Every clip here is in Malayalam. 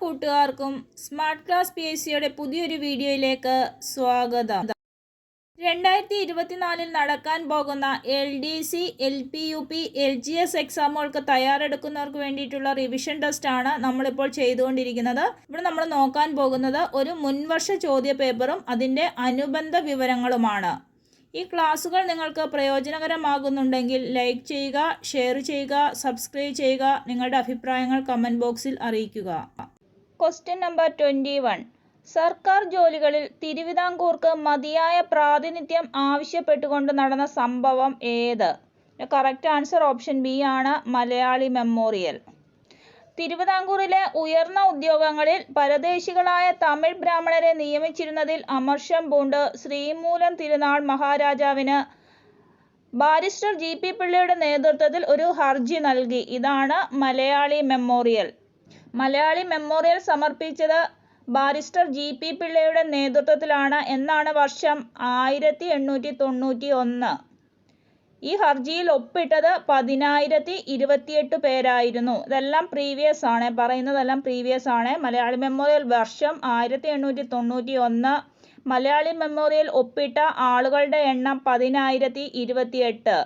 കൂട്ടുകാർക്കും സ്മാർട്ട് ക്ലാസ് PSCയുടെ പുതിയൊരു വീഡിയോയിലേക്ക് സ്വാഗതം. 2024 നടക്കാൻ പോകുന്ന LDC, LPUP, LGS എക്സാമുകൾക്ക് തയ്യാറെടുക്കുന്നവർക്ക് വേണ്ടിയിട്ടുള്ള റിവിഷൻ ടെസ്റ്റാണ് നമ്മളിപ്പോൾ ചെയ്തുകൊണ്ടിരിക്കുന്നത്. ഇവിടെ നമ്മൾ നോക്കാൻ പോകുന്നത് ഒരു മുൻവർഷ ചോദ്യ പേപ്പറും അതിൻ്റെ അനുബന്ധ വിവരങ്ങളുമാണ്. ഈ ക്ലാസ്സുകൾ നിങ്ങൾക്ക് പ്രയോജനകരമാകുന്നുണ്ടെങ്കിൽ ലൈക്ക് ചെയ്യുക, ഷെയർ ചെയ്യുക, സബ്സ്ക്രൈബ് ചെയ്യുക, നിങ്ങളുടെ അഭിപ്രായങ്ങൾ കമൻറ്റ് ബോക്സിൽ അറിയിക്കുക. Question number 21. സർക്കാർ ജോലികളിൽ തിരുവിതാംകൂർക്ക് മതിയായ പ്രാതിനിധ്യം ആവശ്യപ്പെട്ടുകൊണ്ട് നടന്ന സംഭവം ഏത്? കറക്റ്റ് ആൻസർ ഓപ്ഷൻ ബി ആണ്, മലയാളി മെമ്മോറിയൽ. തിരുവിതാംകൂറിലെ ഉയർന്ന ഉദ്യോഗങ്ങളിൽ പരദേശികളായ തമിഴ് ബ്രാഹ്മണരെ നിയമിച്ചിരുന്നതിൽ അമർഷം പൂണ്ട് ശ്രീമൂലം തിരുനാൾ മഹാരാജാവിന് ബാരിസ്റ്റർ GP പിള്ളയുടെ നേതൃത്വത്തിൽ ഒരു ഹർജി നൽകി. ഇതാണ് മലയാളി മെമ്മോറിയൽ. മലയാളി മെമ്മോറിയൽ സമർപ്പിച്ചത് ബാരിസ്റ്റർ GP പിള്ളയുടെ നേതൃത്വത്തിലാണ്. എന്നാണ് വർഷം 1891. ഈ ഹർജിയിൽ ഒപ്പിട്ടത് 10,028 പേരായിരുന്നു. ഇതെല്ലാം പ്രീവിയസ് ആണ്, പറയുന്നതെല്ലാം പ്രീവിയസ് ആണ്. മലയാളി മെമ്മോറിയൽ വർഷം 1891. മലയാളി മെമ്മോറിയൽ ഒപ്പിട്ട ആളുകളുടെ എണ്ണം 10,028.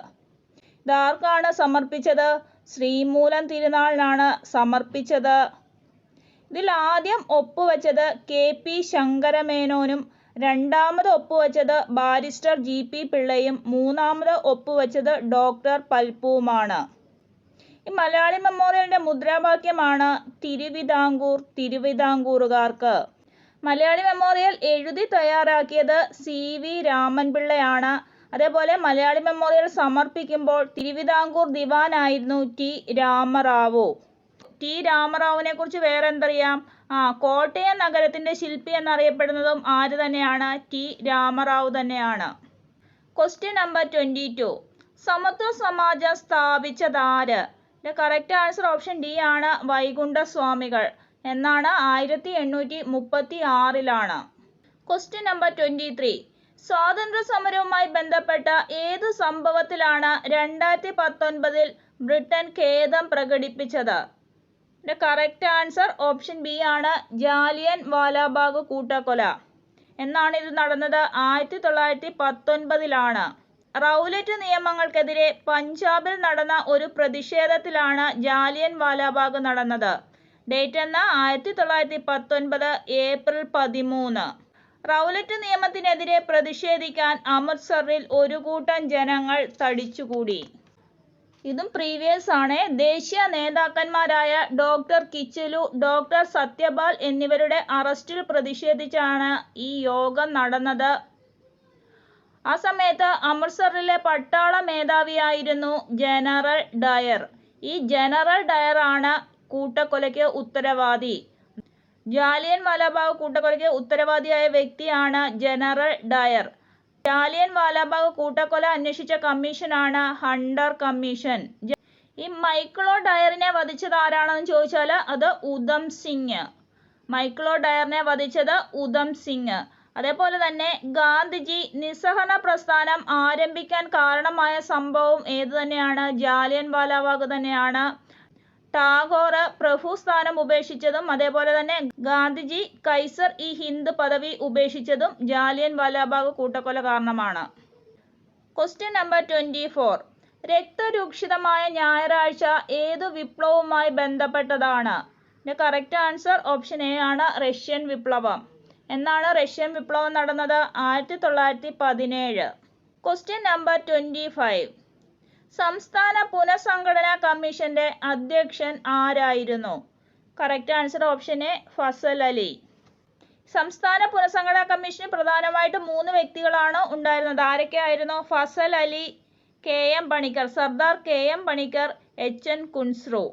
ഇതാർക്കാണ് സമർപ്പിച്ചത്? ശ്രീമൂലം തിരുനാളിനാണ് സമർപ്പിച്ചത്. ഇതിൽ ആദ്യം ഒപ്പുവെച്ചത് KP ശങ്കരമേനോനും, രണ്ടാമത് ഒപ്പുവെച്ചത് ബാരിസ്റ്റർ GP പിള്ളയും, മൂന്നാമത് ഒപ്പുവെച്ചത് ഡോക്ടർ പൽപ്പുവുമാണ്. ഈ മലയാളി മെമ്മോറിയലിന്റെ മുദ്രാവാക്യമാണ് തിരുവിതാംകൂർ തിരുവിതാംകൂറുകാർക്ക്. മലയാളി മെമ്മോറിയൽ എഴുതി തയ്യാറാക്കിയത് CV രാമൻപിള്ളയാണ്. അതേപോലെ മലയാളി മെമ്മോറിയൽ സമർപ്പിക്കുമ്പോൾ തിരുവിതാംകൂർ ദിവാനായിരുന്നു T രാമറാവു. T രാമറാവുവിനെ കുറിച്ച് വേറെ എന്തറിയാം? കോട്ടയം നഗരത്തിന്റെ ശില്പി എന്നറിയപ്പെടുന്നതും ആര് തന്നെയാണ്? T രാമറാവു തന്നെയാണ്. Question number 22. സമത്വ സമാജം സ്ഥാപിച്ചതാര്? കറക്റ്റ് ആൻസർ ഓപ്ഷൻ ഡി ആണ്, വൈകുണ്ഠസ്വാമികൾ. എന്നാണ് 1836. Question number 23. സ്വാതന്ത്ര്യ സമരവുമായി ബന്ധപ്പെട്ട ഏതു സംഭവത്തിലാണ് 2019 ബ്രിട്ടൻ ഖേദം പ്രകടിപ്പിച്ചത്? കറക്റ്റ് ആൻസർ ഓപ്ഷൻ ബി ആണ്, ജാലിയൻ വാലാബാഗ് കൂട്ടക്കൊല. എന്നാണ് ഇത് നടന്നത്? 1919. റൗലറ്റ് നിയമങ്ങൾക്കെതിരെ പഞ്ചാബിൽ നടന്ന ഒരു പ്രതിഷേധത്തിലാണ് ജാലിയൻ വാലാബാഗ് നടന്നത്. ഡേറ്റ് എന്ന 1919 ഏപ്രിൽ 13. റൗലറ്റ് നിയമത്തിനെതിരെ പ്രതിഷേധിക്കാൻ അമൃത്സറിൽ ഒരു കൂട്ടം ജനങ്ങൾ തടിച്ചുകൂടി. ഇതും പ്രീവിയസ് ആണ്. ദേശീയ നേതാക്കന്മാരായ ഡോക്ടർ കിച്ചലു, ഡോക്ടർ സത്യപാൽ എന്നിവരുടെ അറസ്റ്റിൽ പ്രതിഷേധിച്ചാണ് ഈ യോഗം നടന്നത്. ആ സമയത്ത് അമൃത്സറിലെ പട്ടാള മേധാവിയായിരുന്നു ജനറൽ ഡയർ. ഈ ജനറൽ ഡയർ ആണ് കൂട്ടക്കൊലയ്ക്ക് ഉത്തരവാദി. ജാലിയൻ വാലാബാഗ് കൂട്ടക്കൊലയ്ക്ക് ഉത്തരവാദിയായ വ്യക്തിയാണ് ജനറൽ ഡയർ. ജാലിയൻ വാലാബാഗ് കൂട്ടക്കൊല അന്വേഷിച്ച കമ്മീഷനാണ് ഹണ്ടർ കമ്മീഷൻ. ഈ മൈക്കിളോ ഡയറിനെ വധിച്ചത് ആരാണെന്ന് ചോദിച്ചാൽ അത് ഉധം സിംഗ്. മൈക്കിളോ ഡയറിനെ വധിച്ചത് ഉധം സിംഗ്. അതേപോലെ തന്നെ ഗാന്ധിജി നിസ്സഹരണ പ്രസ്ഥാനം ആരംഭിക്കാൻ കാരണമായ സംഭവം ഏത് തന്നെയാണ്? ജാലിയൻ വാലാബാഗ് തന്നെയാണ്. ടാഗോർ പ്രഭു സ്ഥാനം ഉപേക്ഷിച്ചതും അതേപോലെ തന്നെ ഗാന്ധിജി കൈസർ ഇ ഹിന്ദ് പദവി ഉപേക്ഷിച്ചതും ജാലിയൻ വാലാബാഗ് കൂട്ടക്കൊല കാരണമാണ്. Question number 24. രക്തരൂക്ഷിതമായ ഞായറാഴ്ച ഏതു വിപ്ലവവുമായി ബന്ധപ്പെട്ടതാണ്? കറക്റ്റ് ആൻസർ ഓപ്ഷൻ എ ആണ്, റഷ്യൻ വിപ്ലവം. എന്നാണ് റഷ്യൻ വിപ്ലവം നടന്നത്? 1917. Question number 25. സംസ്ഥാന പുനഃസംഘടനാ കമ്മീഷന്റെ അധ്യക്ഷൻ ആരായിരുന്നു? Correct answer option A, Fazal Ali. സംസ്ഥാന പുനഃസംഘടനാ കമ്മീഷന് പ്രധാനമായിട്ടും 3 വ്യക്തികളാണ് ഉണ്ടായിരുന്നത്. ആരൊക്കെയായിരുന്നു? Fasal Ali, KM Panicker, Sardar KM Panicker, HN Kunzru.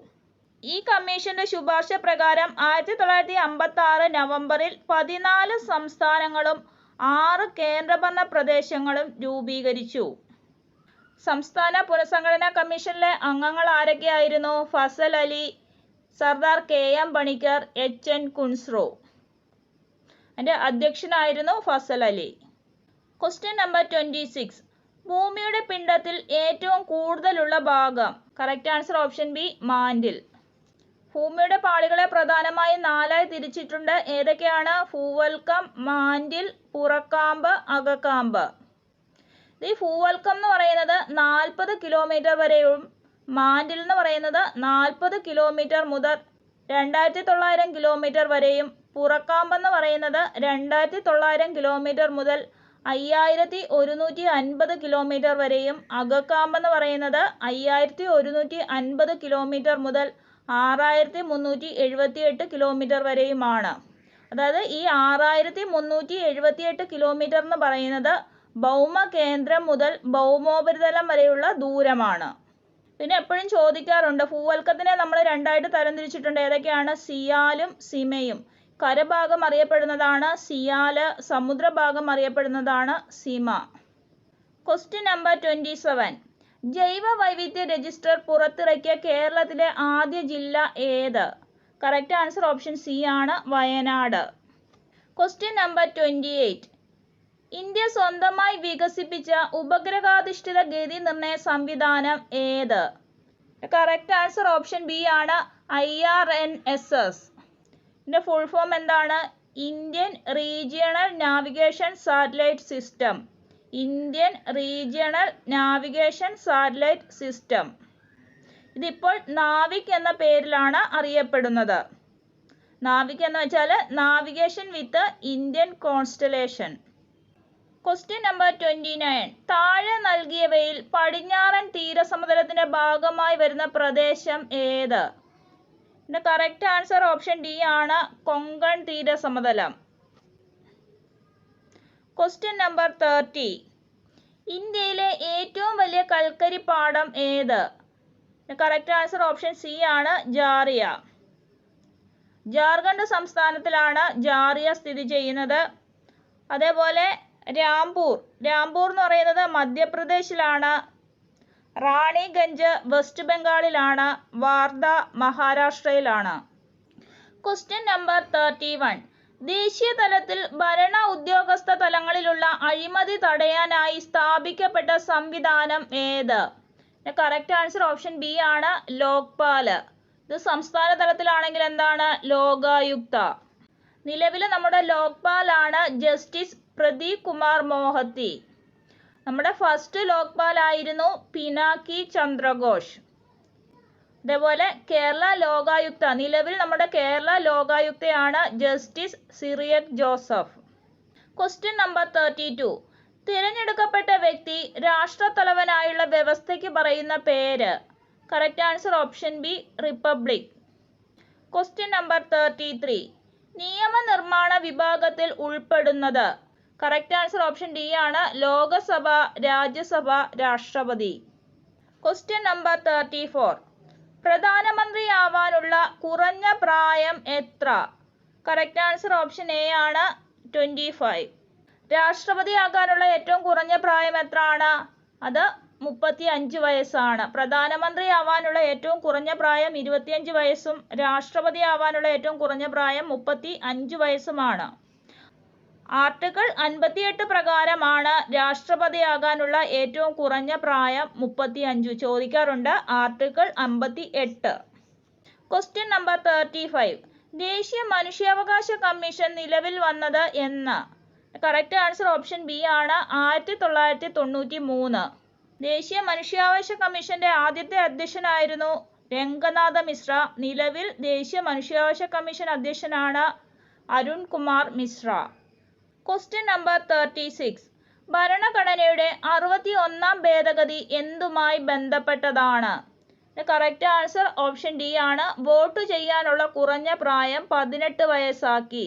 ഈ കമ്മീഷന്റെ ശുപാർശ പ്രകാരം 1956 നവംബറിൽ 14 സംസ്ഥാനങ്ങളും 6 കേന്ദ്രഭരണ പ്രദേശങ്ങളും രൂപീകരിച്ചു. സംസ്ഥാന പുനഃസംഘടനാ കമ്മീഷനിലെ അംഗങ്ങൾ ആരൊക്കെയായിരുന്നു? Fasal Ali, Sardar KM Panicker, HN Kunzru. അതിന്റെ അധ്യക്ഷനായിരുന്നു ഫസൽ അലി. Question number 26. ഭൂമിയുടെ പിണ്ഡത്തിൽ ഏറ്റവും കൂടുതലുള്ള ഭാഗം? Correct answer option B, mantle. ഭൂമിയുടെ പാളികളെ പ്രധാനമായും 4ആയി തിരിച്ചിട്ടുണ്ട്. ഏതൊക്കെയാണ്? ഭൂവൽക്കം, മാന്റിൽ, പുറക്കാമ്പ്, അകക്കാമ്പ്. ഈ ഭൂവൽക്കം എന്ന് പറയുന്നത് 40 കിലോമീറ്റർ വരെയും മാന്റിൽ എന്ന് പറയുന്നത് 40 കിലോമീറ്റർ മുതൽ 2900 കിലോമീറ്റർ വരെയും പുറക്കാമ്പെന്ന് പറയുന്നത് 2900 കിലോമീറ്റർ മുതൽ 5150 കിലോമീറ്റർ വരെയും അകക്കാമ്പെന്ന് പറയുന്നത് 5150 കിലോമീറ്റർ മുതൽ 6378 കിലോമീറ്റർ വരെയുമാണ്. അതായത് ഈ 6378 കിലോമീറ്റർ എന്ന് പറയുന്നത് ഭൗമകേന്ദ്രം മുതൽ ഭൗമോപരിതലം വരെയുള്ള ദൂരമാണ്. പിന്നെ എപ്പോഴും ചോദിക്കാറുണ്ട്, ഭൂവൽക്കത്തിനെ നമ്മൾ 2ആയിട്ട് തരംതിരിച്ചിട്ടുണ്ട്. ഏതൊക്കെയാണ്? സിയാലും സിമയും. കരഭാഗം അറിയപ്പെടുന്നതാണ് സിയാല്, സമുദ്രഭാഗം അറിയപ്പെടുന്നതാണ് സിമ. Question number 27. ജൈവ വൈവിധ്യ രജിസ്റ്റർ പുറത്തിറക്കിയ കേരളത്തിലെ ആദ്യ ജില്ല ഏത്? കറക്റ്റ് ആൻസർ ഓപ്ഷൻ സി ആണ്, വയനാട്. Question number 28. ഇന്ത്യ സ്വന്തമായി വികസിപ്പിച്ച ഉപഗ്രഹാധിഷ്ഠിത ഗതി നിർണയ സംവിധാനം ഏത്? കറക്റ്റ് ആൻസർ ഓപ്ഷൻ ബി ആണ്, IRNSS. ഇതിന്റെ ഫുൾ ഫോം എന്താണ്? Indian regional navigation satellite system. Indian regional navigation satellite system. ഇതിപ്പോൾ നാവിക് എന്ന പേരിലാണ് അറിയപ്പെടുന്നത്. നാവിക് എന്ന് വെച്ചാൽ നാവിഗേഷൻ വിത്ത് ഇന്ത്യൻ കോൺസ്റ്റലേഷൻ. Question number 29. താഴെ നൽകിയവയിൽ പടിഞ്ഞാറൻ തീരസമതലത്തിന്റെ ഭാഗമായി വരുന്ന പ്രദേശം ഏത്? ഇതിന്റെ കറക്റ്റ് ആൻസർ ഓപ്ഷൻ ഡി ആണ്, കൊങ്കൺ തീരസമതലം. Question number 30. ഇന്ത്യയിലെ ഏറ്റവും വലിയ കൽക്കരിപ്പാടം ഏത്? കറക്റ്റ് ആൻസർ ഓപ്ഷൻ സി ആണ്, ജാറിയ. ജാർഖണ്ഡ് സംസ്ഥാനത്തിലാണ് ജാറിയ സ്ഥിതി ചെയ്യുന്നത്. അതേപോലെ രാംപൂർ എന്ന് പറയുന്നത് മധ്യപ്രദേശിലാണ്. റാണിഗഞ്ച് വെസ്റ്റ് ബംഗാളിലാണ്. വാർധ മഹാരാഷ്ട്രയിലാണ്. Question number 31. ദേശീയ തലത്തിൽ ഭരണ ഉദ്യോഗസ്ഥ തലങ്ങളിലുള്ള അഴിമതി തടയാനായി സ്ഥാപിക്കപ്പെട്ട സംവിധാനം ഏത്? കറക്റ്റ് ആൻസർ ഓപ്ഷൻ ബി ആണ്, ലോക്പാല്. ഇത് സംസ്ഥാന തലത്തിലാണെങ്കിൽ എന്താണ്? ലോകായുക്ത. നിലവിൽ നമ്മുടെ ലോക്പാലാണ് ജസ്റ്റിസ് പ്രദീപ് കുമാർ മോഹത്തി. നമ്മുടെ ഫസ്റ്റ് ലോക്പാലായിരുന്നു പിനാക്കി ചന്ദ്രഘോഷ്. അതേപോലെ കേരള ലോകായുക്ത, നിലവിൽ നമ്മുടെ കേരള ലോകായുക്തയാണ് justice Cyriac Joseph. Question number 32. തിരഞ്ഞെടുക്കപ്പെട്ട വ്യക്തി രാഷ്ട്രത്തലവനായുള്ള വ്യവസ്ഥയ്ക്ക് പറയുന്ന പേര്? Correct answer option B, republic. Question number 33. നിയമനിർമ്മാണ വിഭാഗത്തിൽ ഉൾപ്പെടുന്നത്? കറക്റ്റ് ആൻസർ ഓപ്ഷൻ ഡി ആണ്, ലോകസഭ, രാജ്യസഭ, രാഷ്ട്രപതി. Question number 34. പ്രധാനമന്ത്രിയാവാനുള്ള കുറഞ്ഞ പ്രായം എത്ര? കറക്റ്റ് ആൻസർ ഓപ്ഷൻ എ ആണ്, 25. രാഷ്ട്രപതിയാകാനുള്ള ഏറ്റവും കുറഞ്ഞ പ്രായം എത്രയാണ്? അത് 35 വയസ്സാണ്. പ്രധാനമന്ത്രിയാവാനുള്ള ഏറ്റവും കുറഞ്ഞ പ്രായം 25 വയസ്സും രാഷ്ട്രപതിയാവാനുള്ള ഏറ്റവും കുറഞ്ഞ പ്രായം 35 വയസ്സുമാണ്. ആർട്ടിക്കിൾ 58 പ്രകാരമാണ് രാഷ്ട്രപതിയാകാനുള്ള ഏറ്റവും കുറഞ്ഞ പ്രായം 35. ചോദിക്കാറുണ്ട്, ആർട്ടിക്കിൾ 58. Question number 35. ദേശീയ മനുഷ്യാവകാശ കമ്മീഷൻ നിലവിൽ വന്നത് എന്ന്? കറക്റ്റ് ആൻസർ ഓപ്ഷൻ ബി ആണ്, 1993. ദേശീയ മനുഷ്യാവകാശ കമ്മീഷന്റെ ആദ്യത്തെ അധ്യക്ഷനായിരുന്നു രംഗനാഥ മിശ്ര. നിലവിൽ ദേശീയ മനുഷ്യാവകാശ കമ്മീഷൻ അധ്യക്ഷനാണ് അരുൺ കുമാർ മിശ്ര. Question number 36. ഭരണഘടനയുടെ 61ാം ഭേദഗതി എന്തുമായി ബന്ധപ്പെട്ടതാണ്? കറക്റ്റ് ആൻസർ ഓപ്ഷൻ ഡി ആണ്, വോട്ട് ചെയ്യാനുള്ള കുറഞ്ഞ പ്രായം 18 വയസ്സാക്കി.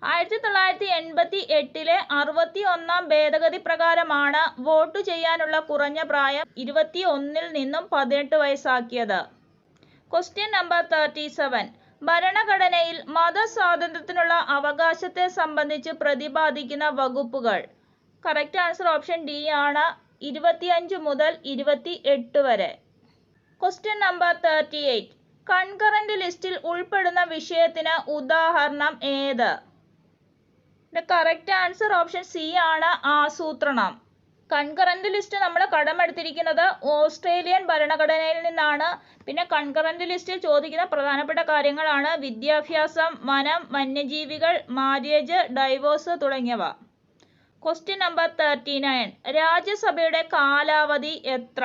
1988 61ാം ഭേദഗതി പ്രകാരമാണ് വോട്ട് ചെയ്യാനുള്ള കുറഞ്ഞ പ്രായം 21 നിന്നും 18 വയസ്സാക്കിയത്. Question number 37. ഭരണഘടനയിൽ മതസ്വാതന്ത്ര്യത്തിനുള്ള അവകാശത്തെ സംബന്ധിച്ച് പ്രതിപാദിക്കുന്ന വകുപ്പുകൾ? കറക്റ്റ് ആൻസർ ഓപ്ഷൻ ഡി ആണ്, 25 മുതൽ 28 വരെ. Question number 38. കൺകറന്റ് ലിസ്റ്റിൽ ഉൾപ്പെടുന്ന വിഷയത്തിന് ഉദാഹരണം ഏത്? കറക്റ്റ് ആൻസർ ഓപ്ഷൻ സി ആണ്, ആസൂത്രണം. കൺകറന്റ് ലിസ്റ്റ് നമ്മൾ കടമെടുത്തിരിക്കുന്നത് ഓസ്ട്രേലിയൻ ഭരണഘടനയിൽ നിന്നാണ്. പിന്നെ കൺകറന്റ് ലിസ്റ്റിൽ ചോദിക്കുന്ന പ്രധാനപ്പെട്ട കാര്യങ്ങളാണ് വിദ്യാഭ്യാസം, വനം, വന്യജീവികൾ, മാര്യേജ്, ഡൈവോഴ്സ് തുടങ്ങിയവ. Question number 39. രാജ്യസഭയുടെ കാലാവധി എത്ര?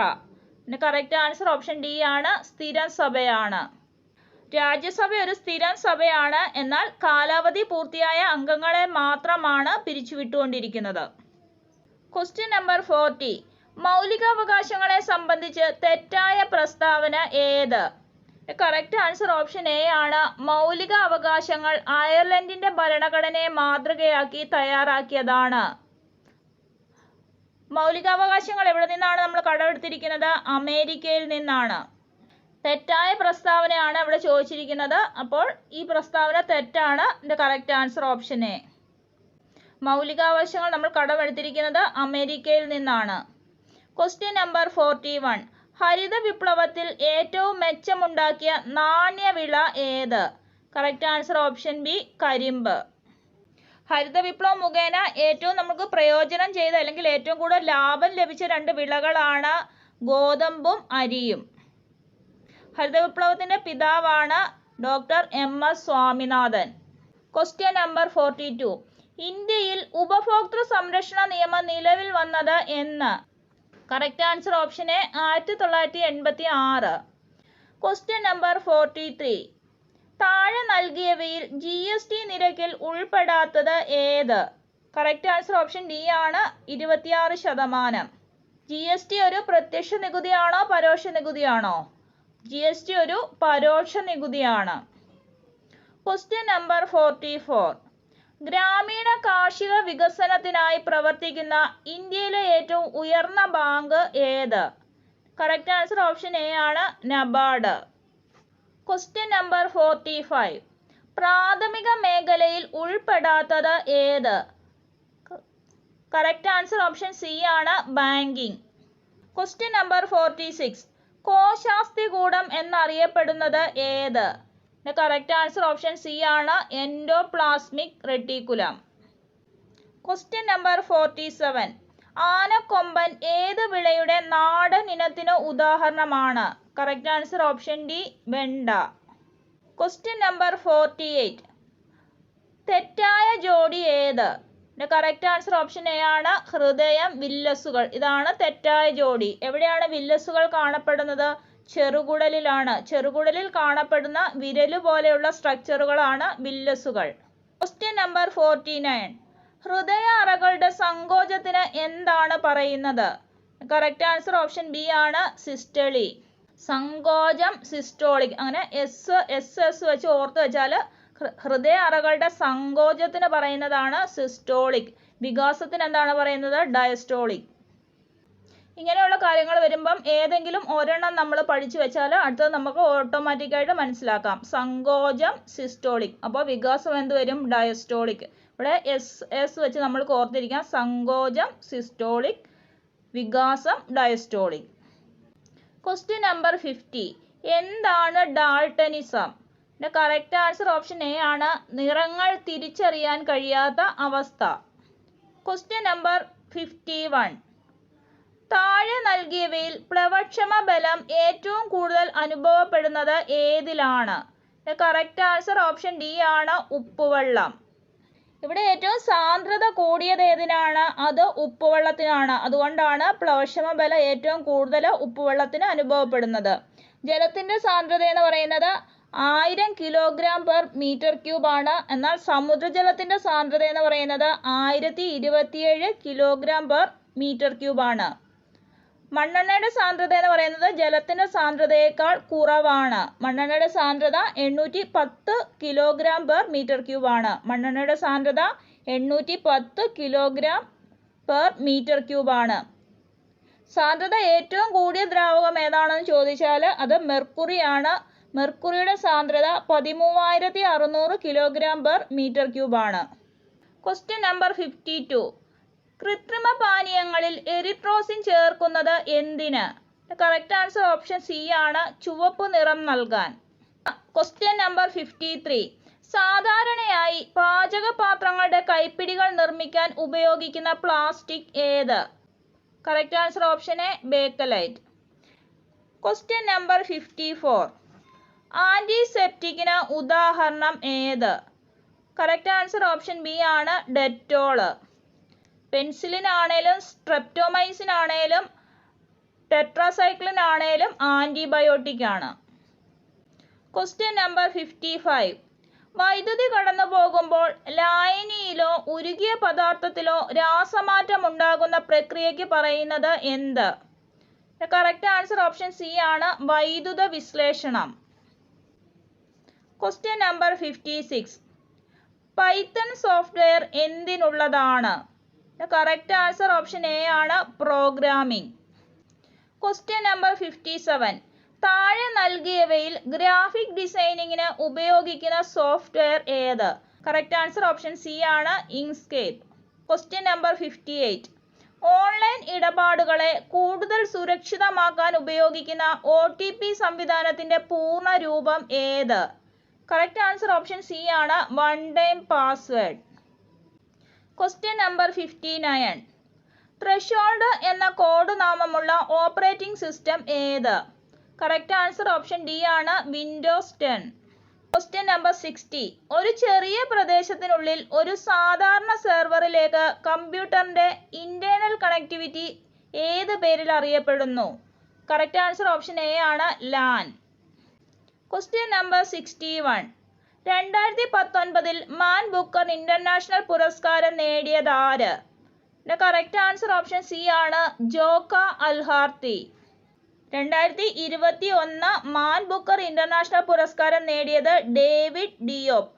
കറക്റ്റ് ആൻസർ ഓപ്ഷൻ ഡി ആണ്, സ്ഥിരം സഭയാണ്. രാജ്യസഭ ഒരു സ്ഥിരം സഭയാണ്, എന്നാൽ കാലാവധി പൂർത്തിയായ അംഗങ്ങളെ മാത്രമാണ് പിരിച്ചുവിട്ടുകൊണ്ടിരിക്കുന്നത്. Question number 40. മൗലികാവകാശങ്ങളെ സംബന്ധിച്ച് തെറ്റായ പ്രസ്താവന ഏത്? കറക്റ്റ് ആൻസർ ഓപ്ഷൻ എ ആണ്. മൗലിക അവകാശങ്ങൾ അയർലൻഡിന്റെ ഭരണഘടനയെ മാതൃകയാക്കി തയ്യാറാക്കിയതാണ്. മൗലികാവകാശങ്ങൾ എവിടെ നിന്നാണ് നമ്മൾ കടമെടുത്തിരിക്കുന്നത്? അമേരിക്കയിൽ നിന്നാണ്. തെറ്റായ പ്രസ്താവനയാണ് ഇവിടെ ചോദിച്ചിരിക്കുന്നത്. അപ്പോൾ ഈ പ്രസ്താവന തെറ്റാണ്. ഇതിന്റെ കറക്റ്റ് ആൻസർ ഓപ്ഷൻ എ. മൗലികാവകാശങ്ങൾ നമ്മൾ കടമെടുത്തിരിക്കുന്നത് അമേരിക്കയിൽ നിന്നാണ്. Question number 41. ഹരിത വിപ്ലവത്തിൽ ഏറ്റവും മെച്ചമുണ്ടാക്കിയ നാണ്യവിള ഏത്? കറക്റ്റ് ആൻസർ ഓപ്ഷൻ ബി, കരിമ്പ്. ഹരിത വിപ്ലവം മുഖേന ഏറ്റവും നമുക്ക് പ്രയോജനം ചെയ്ത അല്ലെങ്കിൽ ഏറ്റവും കൂടുതൽ ലാഭം ലഭിച്ച രണ്ട് വിളകളാണ് ഗോതമ്പും അരിയും. ഹരിത വിപ്ലവത്തിന്റെ പിതാവാണ് doctor MS Swaminathan. Question number 42. ഇന്ത്യയിൽ ഉപഭോക്തൃ സംരക്ഷണ നിയമം നിലവിൽ വന്നത് എന്ന്? Correct answer option A, 1986. Question number 43. താഴെ നൽകിയവയിൽ GST നിരക്കിൽ ഉൾപ്പെടാത്തത് ഏത്? കറക്റ്റ് ആൻസർ ഓപ്ഷൻ ഡി ആണ്, 26%. GST ഒരു പ്രത്യക്ഷ നികുതിയാണോ പരോക്ഷ നികുതിയാണോ? GST ഒരു പരോക്ഷ നികുതിയാണ്. Question number 44. ഗ്രാമീണ കാർഷിക വികസനത്തിനായി പ്രവർത്തിക്കുന്ന ഇന്ത്യയിലെ ഏറ്റവും ഉയർന്ന ബാങ്ക് ഏത്? കറക്റ്റ് ആൻസർ ഓപ്ഷൻ എ ആണ്, നബാർഡ്. Question number 45. പ്രാഥമിക മേഖലയിൽ ഉൾപ്പെടാത്തത് ഏത്? കറക്റ്റ് ആൻസർ ഓപ്ഷൻ സി ആണ്, ബാങ്കിംഗ്. Question number 46. കോശാസ്ഥികൂടം എന്നറിയപ്പെടുന്നത് ഏത്? കറക്റ്റ് ആൻസർ ഓപ്ഷൻ സി ആണ്, എൻഡോപ്ലാസ്മിക് റെട്ടിക്കുലം. Question number 47. ആനക്കൊമ്പൻ ഏത് വിളയുടെ നാടൻ ഇനത്തിന് ഉദാഹരണമാണ്? കറക്റ്റ് ആൻസർ ഓപ്ഷൻ ഡി, വെണ്ട. Question number 48. തെറ്റായ ജോഡി ഏത്? കറക്റ്റ് ആൻസർ ഓപ്ഷൻ എ ആണ്, ഹൃദയം, വില്ലസുകൾ. ഇതാണ് തെറ്റായ ജോഡി. എവിടെയാണ് വില്ലസുകൾ കാണപ്പെടുന്നത്? ചെറുകുടലിലാണ്. ചെറുകുടലിൽ കാണപ്പെടുന്ന വിരല് പോലെയുള്ള സ്ട്രക്ചറുകളാണ് വില്ലസുകൾ. Question number 49. ഹൃദയ അറകളുടെ സങ്കോചത്തിന് എന്താണ് പറയുന്നത്? കറക്റ്റ് ആൻസർ ഓപ്ഷൻ ബി ആണ്, സിസ്റ്റളി. സങ്കോചം, സിസ്റ്റോളിക്, അങ്ങനെ എസ് വെച്ച് ഓർത്ത് വെച്ചാൽ ഹൃദയ അറകളുടെ സങ്കോചത്തിന് പറയുന്നതാണ് സിസ്റ്റോളിക്. വികാസത്തിന് എന്താണ് പറയുന്നത്? ഡയസ്റ്റോളിക്. ഇങ്ങനെയുള്ള കാര്യങ്ങൾ വരുമ്പം ഏതെങ്കിലും ഒരെണ്ണം നമ്മൾ പഠിച്ചു വെച്ചാൽ അടുത്തത് നമുക്ക് ഓട്ടോമാറ്റിക്കായിട്ട് മനസ്സിലാക്കാം. സങ്കോചം, സിസ്റ്റോളിക്. അപ്പോൾ വികാസം എന്ത് വരും? ഡയസ്റ്റോളിക്. ഇവിടെ എസ് വെച്ച് നമ്മൾ ഓർത്തിരിക്കാം. സങ്കോചം, സിസ്റ്റോളിക്, വികാസം, ഡയസ്റ്റോളിക്. Question number 50. എന്താണ് Daltonism? Correct answer option A ആണ്, നിറങ്ങൾ തിരിച്ചറിയാൻ കഴിയാത്ത അവസ്ഥ. Question number 51. താഴെ നൽകിയവയിൽ പ്ലവക്ഷമ ബലം ഏറ്റവും കൂടുതൽ അനുഭവപ്പെടുന്നത് ഏതിലാണ്? കറക്റ്റ് ആൻസർ ഓപ്ഷൻ ഡി ആണ്, ഉപ്പുവെള്ളം. ഇവിടെ ഏറ്റവും സാന്ദ്രത കൂടിയത് ഏതിനാണ്? അത് ഉപ്പുവെള്ളത്തിനാണ്. അതുകൊണ്ടാണ് പ്ലവക്ഷമ ബലം ഏറ്റവും കൂടുതൽ ഉപ്പുവെള്ളത്തിന് അനുഭവപ്പെടുന്നത്. ജലത്തിന്റെ സാന്ദ്രത എന്ന് പറയുന്നത് 1000 kg/m³ ആണ്. എന്നാൽ സമുദ്രജലത്തിന്റെ സാന്ദ്രത എന്ന് പറയുന്നത് 1027 kg/m³ ആണ്. മണ്ണെണ്ണയുടെ സാന്ദ്രത എന്ന് പറയുന്നത് ജലത്തിന്റെ സാന്ദ്രതയേക്കാൾ കുറവാണ്. മണ്ണെണ്ണയുടെ സാന്ദ്രത 810 kg/m³ ആണ്. മണ്ണെണ്ണയുടെ സാന്ദ്രത 810 kg/m³ ആണ്. സാന്ദ്രത ഏറ്റവും കൂടിയ ദ്രാവകം ഏതാണെന്ന് ചോദിച്ചാൽ അത് മെർക്കുറിയാണ്. മെർക്കുറിയുടെ സാന്ദ്രത 13600 kg/m³ ആണ്. Question number 52. കൃത്രിമ പാനീയങ്ങളിൽ എറിത്രോസിൻ ചേർക്കുന്നത് എന്തിന്? കറക്റ്റ് ആൻസർ ഓപ്ഷൻ സി ആണ്, ചുവപ്പ് നിറം നൽകാൻ. Question number 53. സാധാരണയായി പാചകപാത്രങ്ങളുടെ കൈപ്പിടികൾ നിർമ്മിക്കാൻ ഉപയോഗിക്കുന്ന പ്ലാസ്റ്റിക് ഏത്? Correct answer option A Bakelite. Question number 54. ആൻറ്റിസെപ്റ്റിക്കിന് ഉദാഹരണം ഏത്? കറക്റ്റ് ആൻസർ ഓപ്ഷൻ ബി ആണ് ഡെറ്റോള്. പെൻസിലിൻ ആണേലും സ്ട്രെപ്റ്റോമൈസിൻ ആണേലും ടെട്രാസൈക്ലിൻ ആണേലും ആൻറ്റിബയോട്ടിക് ആണ്. Question number 55. വൈദ്യുതി കടന്നു പോകുമ്പോൾ ലായനിയിലോ ഉരുകിയ പദാർത്ഥത്തിലോ രാസമാറ്റം ഉണ്ടാകുന്ന പ്രക്രിയയ്ക്ക് പറയുന്നത് എന്ത്? കറക്റ്റ് ആൻസർ ഓപ്ഷൻ സി ആണ് വൈദ്യുത വിശ്ലേഷണം. Question number 56. പൈത്തൺ സോഫ്റ്റ്വെയർ എന്തിനുള്ളതാണ്? കറക്റ്റ് ആൻസർ ഓപ്ഷൻ എ ആണ് പ്രോഗ്രാമിംഗ്. Question number 57. താഴെ നൽകിയവയിൽ ഗ്രാഫിക് ഡിസൈനിങ്ങിന് ഉപയോഗിക്കുന്ന സോഫ്റ്റ്വെയർ ഏത്? കറക്റ്റ് ആൻസർ ഓപ്ഷൻ സി ആണ് ഇങ്ക്സ്കേപ്പ്. Question number 58. ഓൺലൈൻ ഇടപാടുകളെ കൂടുതൽ സുരക്ഷിതമാക്കാൻ ഉപയോഗിക്കുന്ന OTP സംവിധാനത്തിന്റെ പൂർണ്ണ രൂപം ഏത്? കറക്റ്റ് ആൻസർ ഓപ്ഷൻ സി ആണ് one time password. Question number 59. Threshold എന്ന കോഡ് നാമമുള്ള ഓപ്പറേറ്റിംഗ് സിസ്റ്റം ഏത്? കറക്റ്റ് ആൻസർ ഓപ്ഷൻ ഡി ആണ് വിൻഡോസ് 10. Question number 60. ഒരു ചെറിയ പ്രദേശത്തിനുള്ളിൽ ഒരു സാധാരണ സെർവറിലേക്ക് കമ്പ്യൂട്ടറിന്റെ ഇന്റേണൽ കണക്ടിവിറ്റി ഏത് പേരിൽ അറിയപ്പെടുന്നു? കറക്റ്റ് ആൻസർ ഓപ്ഷൻ എ ആണ് LAN. Question number 61. 2019 Man Booker international പുരസ്കാരം നേടിയത് ആര്? കറക്റ്റ് ആൻസർ ഓപ്ഷൻ സി ആണ് ജോക്ക അൽഹാർത്തി. 2021 മാൻ ബുക്കർ ഇന്റർനാഷണൽ പുരസ്കാരം നേടിയത് ഡേവിഡ് ഡിയോപ്പ്.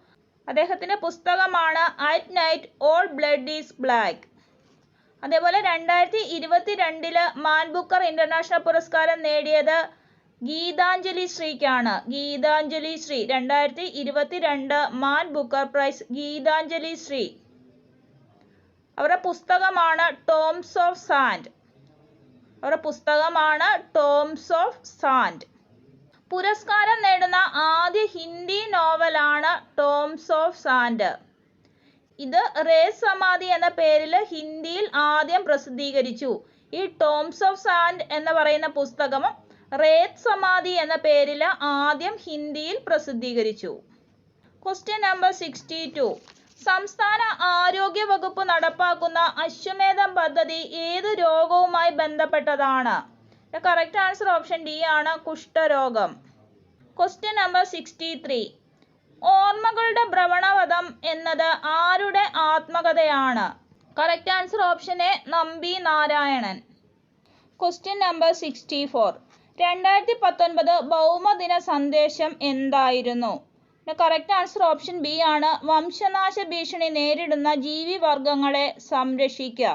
അദ്ദേഹത്തിന്റെ പുസ്തകമാണ് at night all blood is black. അതേപോലെ 2022 മാൻ ബുക്കർ ഇന്റർനാഷണൽ പുരസ്കാരം നേടിയത് ഗീതാഞ്ജലി ശ്രീക്കാണ്. Geetanjali Shree 2022 Man Booker prize Geetanjali Shree. അവരുടെ പുസ്തകമാണ് ടോംസ് ഓഫ് സാൻഡ്. പുരസ്കാരം നേടുന്ന ആദ്യ ഹിന്ദി നോവലാണ് ടോംസ് ഓഫ് സാൻഡ്. ഇത് റേസ് സമാധി എന്ന പേരിൽ ഹിന്ദിയിൽ ആദ്യം പ്രസിദ്ധീകരിച്ചു. ഈ ടോംസ് ഓഫ് സാൻഡ് എന്ന് പറയുന്ന പുസ്തകം റേത് സമാധി എന്ന പേരിൽ ആദ്യം ഹിന്ദിയിൽ പ്രസിദ്ധീകരിച്ചു. Question number 62. സംസ്ഥാന ആരോഗ്യ വകുപ്പ് നടപ്പാക്കുന്ന അശ്വമേധം പദ്ധതി ഏത് രോഗവുമായി ബന്ധപ്പെട്ടതാണ്? കറക്റ്റ് ആൻസർ ഓപ്ഷൻ ഡി ആണ് കുഷ്ഠരോഗം. Question number 63. ഓർമ്മകളുടെ ഭ്രമണപഥം എന്നത് ആരുടെ ആത്മകഥയാണ്? Correct answer option A Nambi Narayanan. Question number 64. 2019 ഭൗമദിന സന്ദേശം എന്തായിരുന്നു? കറക്റ്റ് ആൻസർ ഓപ്ഷൻ ബി ആണ് വംശനാശ ഭീഷണി നേരിടുന്ന ജീവിവർഗങ്ങളെ സംരക്ഷിക്കുക.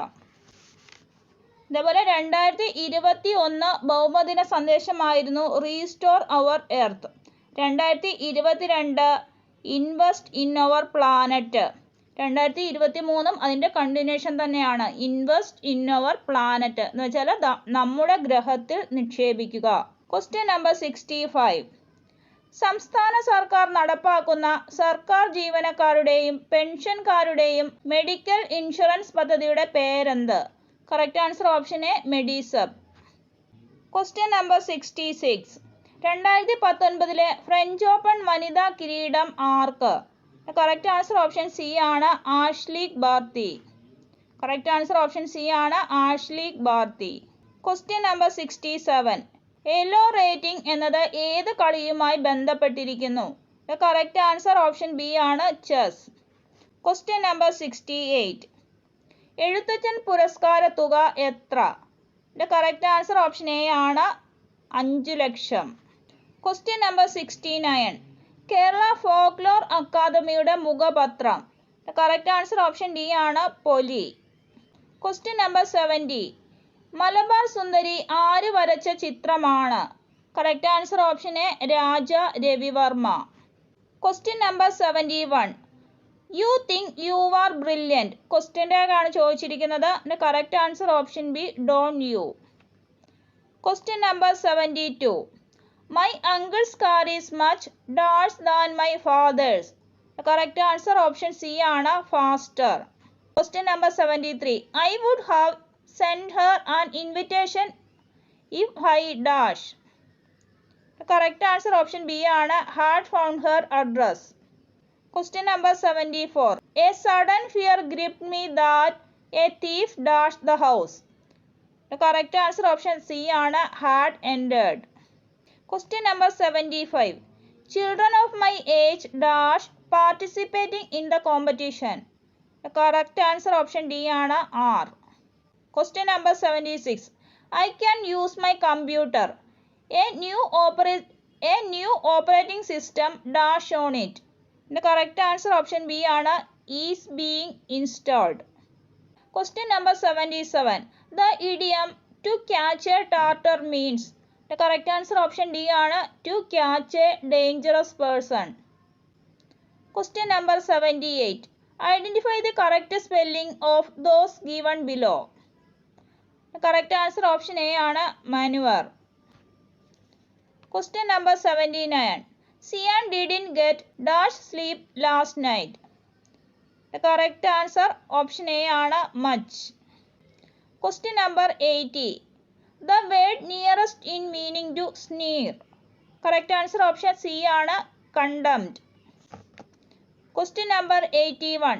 അതേപോലെ 2021 ഭൗമദിന സന്ദേശമായിരുന്നു restore our earth. 2022 invest in our planet. 2023 അതിൻ്റെ കണ്ടിന്യൂഷൻ തന്നെയാണ് ഇൻവെസ്റ്റ് ഇൻ അവർ പ്ലാനറ്റ് എന്ന് വെച്ചാൽ നമ്മുടെ ഗ്രഹത്തിൽ നിക്ഷേപിക്കുക. Question number 65. സംസ്ഥാന സർക്കാർ നടപ്പാക്കുന്ന സർക്കാർ ജീവനക്കാരുടെയും പെൻഷൻകാരുടെയും മെഡിക്കൽ ഇൻഷുറൻസ് പദ്ധതിയുടെ പേരെന്ത്? Correct answer option A Medisep. Question number 66. 2019 French Open വനിതാ കിരീടം ആർക്ക്? കറക്റ്റ് ആൻസർ ഓപ്ഷൻ സി ആണ് Ashleigh Barty. Question number 67. Elo rating എന്നത് ഏത് കളിയുമായി ബന്ധപ്പെട്ടിരിക്കുന്നു? കറക്റ്റ് ആൻസർ ഓപ്ഷൻ ബി ആണ് ചെസ്. Question number 68. എഴുത്തച്ഛൻ പുരസ്കാര തുക എത്ര? കറക്റ്റ് ആൻസർ ഓപ്ഷൻ എ ആണ് 5 ലക്ഷം. Question number 69. കേരള ഫോക്ലോർ അക്കാദമിയുടെ മുഖപത്രം. കറക്റ്റ് ആൻസർ ഓപ്ഷൻ ഡി ആണ് പൊലി. Question number 70. മലബാർ സുന്ദരി ആര് വരച്ച ചിത്രമാണ്? Correct answer option A Raja Ravi Varma. Question number 71. You think you are brilliant question ടാഗാണ് ചോദിച്ചിരിക്കുന്നത്. Correct answer option B don't you. Question number 72. My uncle's car is much dash than my father's. Correct answer option C ആണ് faster. Question number 73. I would have send her an invitation if I dash. The correct answer option B ആണ് had found her address. Question number 74. A sudden fear gripped me that a thief dashed the house. The correct answer option C ആണ് had entered. Question number 75. Children of my age dash participating in the competition. The correct answer option D ആണ് R. Question number 76. I can use my computer. A new operating system dash on it. The correct answer option B ആണ് is being installed. Question number 77. The idiom to catch a tartar means. The correct answer option D ആണ് to catch a dangerous person. Question number 78. Identify the correct spelling of those given below. The correct answer option A ആണ് maneuver. Question number 79. Sian didn't get dash sleep last night. The correct answer option A ആണ് much. Question number 80. The word nearest in meaning to sneer. Correct answer option C ആണ് condemned. Question number 81.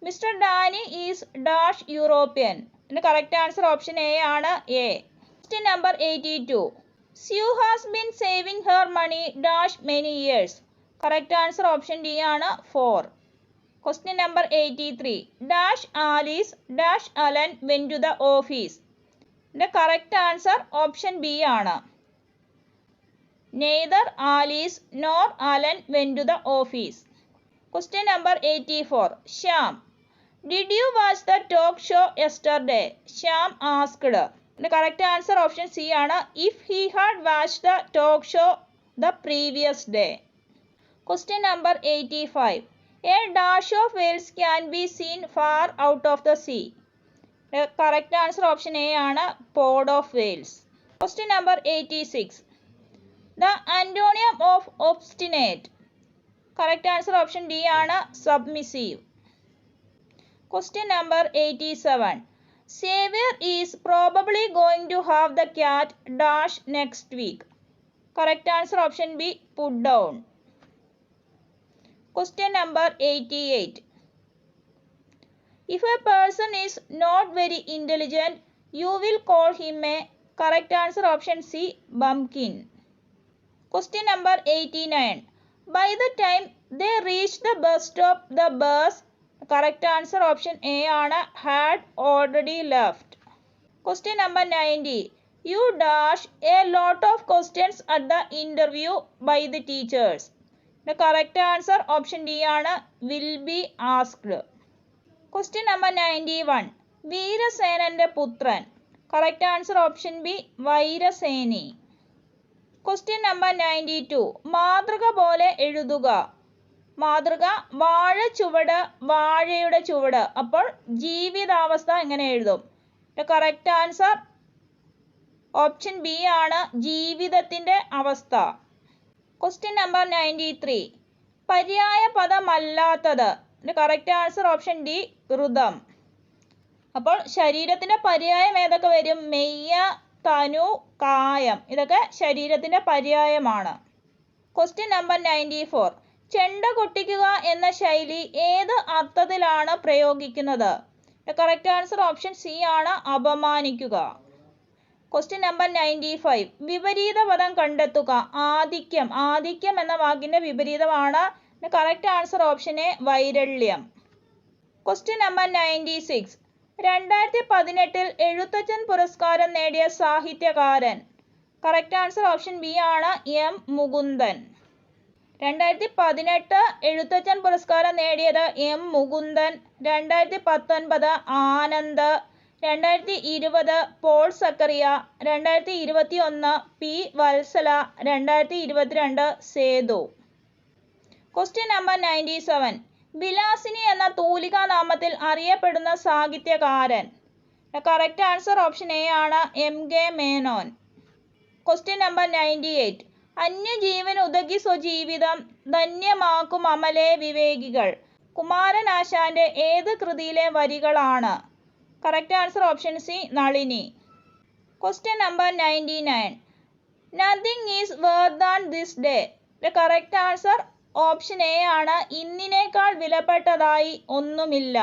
Mr. Danny is dash European. The correct answer option A ആണ് A. Question number 82. Sue has been saving her money dash many years. Correct answer option D ആണ് 4. Question number 83. Dash Alice dash Alan went to the office. The correct answer option B ആണ്. Neither Alice nor Alan went to the office. Question number 84. Shyam. Did you watch the talk show yesterday? Shyam asked. The correct answer option C ആണ് if he had watched the talk show the previous day. Question number 85. A dash of whales can be seen far out of the sea. The correct answer option A ആണ് pod of whales. Question number 86. The antonym of obstinate. Correct answer option D ആണ് submissive. Question number 87. Xavier is probably going to have the cat dash next week. Correct answer option B put down. Question number 88. If a person is not very intelligent, you will call him a. Correct answer option C bumpkin. Question number 89. By the time they reached the bus stop, the bus. Correct answer option A ആണ് had already left. Question number 90. You dash a lot of questions at the interview by the teachers. The correct answer option D ആണ് will be asked. Question number 91. വീരസേനന്റെ പുത്രൻ. Correct answer option B വൈരസേനി. Question number 92. മാതൃക പോലെ എഴുതുക. മാതൃക വാഴ ചുവട് വാഴയുടെ ചുവട്. അപ്പോൾ ജീവിതാവസ്ഥ എങ്ങനെ എഴുതും? കറക്റ്റ് ആൻസർ ഓപ്ഷൻ ബി ആണ് ജീവിതത്തിൻ്റെ അവസ്ഥ. Question number 93. പര്യായ പദമല്ലാത്തത്. കറക്റ്റ് ആൻസർ ഓപ്ഷൻ ഡി ഋതം. അപ്പോൾ ശരീരത്തിൻ്റെ പര്യായം ഏതൊക്കെ വരും? മെയ്യ, തനു, കായം. ഇതൊക്കെ ശരീരത്തിൻ്റെ പര്യായമാണ്. Question number 94. ചെണ്ട കൊട്ടിക്കുക എന്ന ശൈലി ഏത് അർത്ഥത്തിലാണ് പ്രയോഗിക്കുന്നത്? കറക്റ്റ് ആൻസർ ഓപ്ഷൻ സി ആണ് അപമാനിക്കുക. Question number 95. വിപരീത പദം കണ്ടെത്തുക. ആധിക്യം. ആധിക്യം എന്ന വാക്കിൻ്റെ വിപരീതമാണ്. കറക്റ്റ് ആൻസർ ഓപ്ഷൻ എ വൈരള്യം. Question number 96. 2018 എഴുത്തച്ഛൻ പുരസ്കാരം നേടിയ സാഹിത്യകാരൻ. കറക്റ്റ് ആൻസർ ഓപ്ഷൻ ബി ആണ് എം മുകുന്ദൻ. 2018 എഴുത്തച്ഛൻ പുരസ്കാരം നേടിയത് M Mukundan. 2019 Anand. 2020 Paul Zacharia. 2021 P Valsala. 2022 Sethu. Question number 97. Vilasini എന്ന തൂലികാ നാമത്തിൽ അറിയപ്പെടുന്ന സാഹിത്യകാരൻ. കറക്റ്റ് ആൻസർ ഓപ്ഷൻ എ ആണ് M K Menon. Question number 98. അന്യജീവനുതകി സ്വജീവിതം ധന്യമാക്കും അമലേ വിവേകികൾ. കുമാരനാശാന്റെ ഏത് കൃതിയിലെ വരികളാണ്? Correct answer option C Nalini. Question number 99. Nothing is where than this day. Correct answer option A ആണ്. ഇന്നിനേക്കാൾ വിലപ്പെട്ടതായി ഒന്നുമില്ല.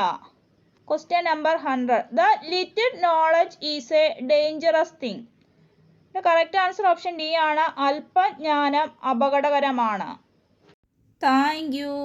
Question number 100. The little knowledge is a dangerous thing. Correct answer option D ആണ്. അല്പജ്ഞാനം അപകടകരമാണ്. Thank U.